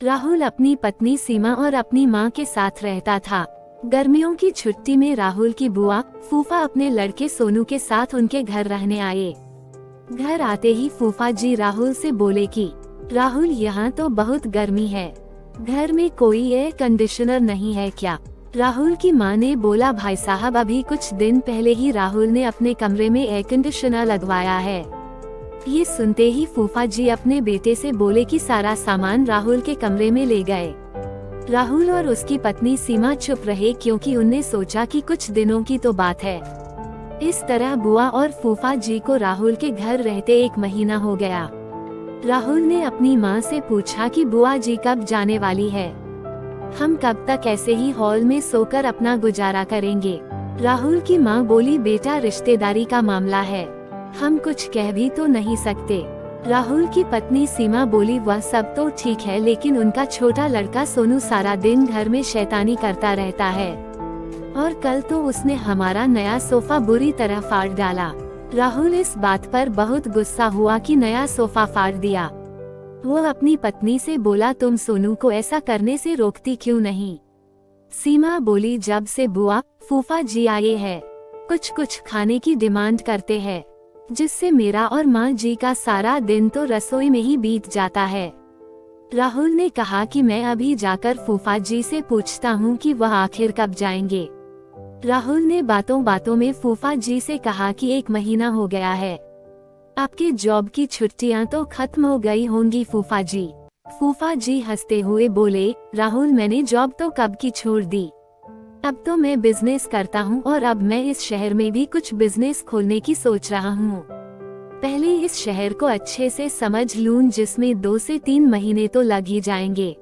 राहुल अपनी पत्नी सीमा और अपनी माँ के साथ रहता था। गर्मियों की छुट्टी में राहुल की बुआ फूफा अपने लड़के सोनू के साथ उनके घर रहने आए। घर आते ही फूफा जी राहुल से बोले कि राहुल, यहाँ तो बहुत गर्मी है, घर में कोई एयर कंडीशनर नहीं है क्या? राहुल की माँ ने बोला, भाई साहब, अभी कुछ दिन पहले ही राहुल ने अपने कमरे में एयर कंडीशनर लगवाया है। ये सुनते ही फूफा जी अपने बेटे से बोले कि सारा सामान राहुल के कमरे में ले गए। राहुल और उसकी पत्नी सीमा चुप रहे क्योंकि उनने सोचा कि कुछ दिनों की तो बात है। इस तरह बुआ और फूफा जी को राहुल के घर रहते 1 महीना हो गया। राहुल ने अपनी माँ से पूछा कि बुआ जी कब जाने वाली है? हम कब तक ऐसे ही हॉल में सोकर अपना गुजारा करेंगे? राहुल की माँ बोली, बेटा, रिश्तेदारी का मामला है, हम कुछ कह भी तो नहीं सकते। राहुल की पत्नी सीमा बोली, वह सब तो ठीक है, लेकिन उनका छोटा लड़का सोनू सारा दिन घर में शैतानी करता रहता है और कल तो उसने हमारा नया सोफा बुरी तरह फाड़ डाला। राहुल इस बात पर बहुत गुस्सा हुआ कि नया सोफा फाड़ दिया। वो अपनी पत्नी से बोला, तुम सोनू को ऐसा करने से रोकती क्यों नहीं? सीमा बोली, जब से बुआ फूफा जी आए हैं, कुछ खाने की डिमांड करते हैं, जिससे मेरा और माँ जी का सारा दिन तो रसोई में ही बीत जाता है। राहुल ने कहा कि मैं अभी जाकर फूफा जी से पूछता हूँ कि वह आखिर कब जाएंगे। राहुल ने बातों बातों में फूफा जी से कहा कि 1 महीना हो गया है, आपके जॉब की छुट्टियां तो खत्म हो गई होंगी फूफा जी। फूफा जी हंसते हुए बोले, राहुल, मैंने जॉब तो कब की छोड़ दी, अब तो मैं बिजनेस करता हूँ और अब मैं इस शहर में भी कुछ बिजनेस खोलने की सोच रहा हूँ। पहले इस शहर को अच्छे से समझ लूं, जिसमें 2 से 3 महीने तो लग ही जाएंगे।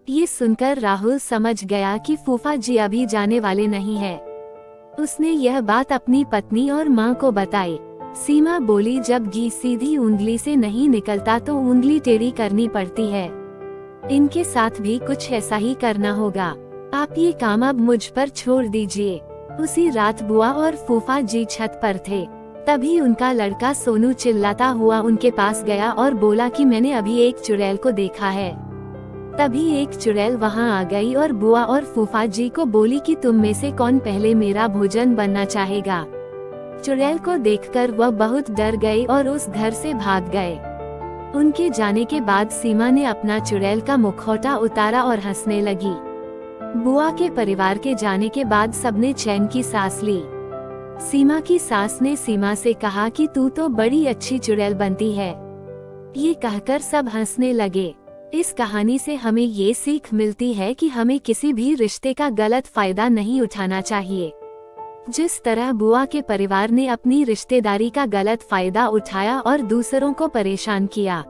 ये सुनकर राहुल समझ गया कि फूफा जी अभी जाने वाले नहीं है। उसने यह बात अपनी पत्नी और माँ को बताई। सीमा बोली, जब घी सीधी उंगली से नहीं निकलता तो उंगली टेढ़ी करनी पड़ती है, इनके साथ भी कुछ ऐसा ही करना होगा। आप ये काम अब मुझ पर छोड़ दीजिए। उसी रात बुआ और फूफा जी छत पर थे, तभी उनका लड़का सोनू चिल्लाता हुआ उनके पास गया और बोला कि मैंने अभी एक चुड़ैल को देखा है। तभी एक चुड़ैल वहां आ गई और बुआ और फूफा जी को बोली कि तुम में से कौन पहले मेरा भोजन बनना चाहेगा। चुड़ैल को देखकर वह बहुत डर गए और उस घर से भाग गए। उनके जाने के बाद सीमा ने अपना चुड़ैल का मुखौटा उतारा और हंसने लगी। बुआ के परिवार के जाने के बाद सबने चैन की सांस ली। सीमा की सास ने सीमा से कहा कि तू तो बड़ी अच्छी चुड़ैल बनती है। ये कहकर सब हंसने लगे। इस कहानी से हमें ये सीख मिलती है कि हमें किसी भी रिश्ते का गलत फायदा नहीं उठाना चाहिए। जिस तरह बुआ के परिवार ने अपनी रिश्तेदारी का गलत फायदा उठाया और दूसरों को परेशान किया।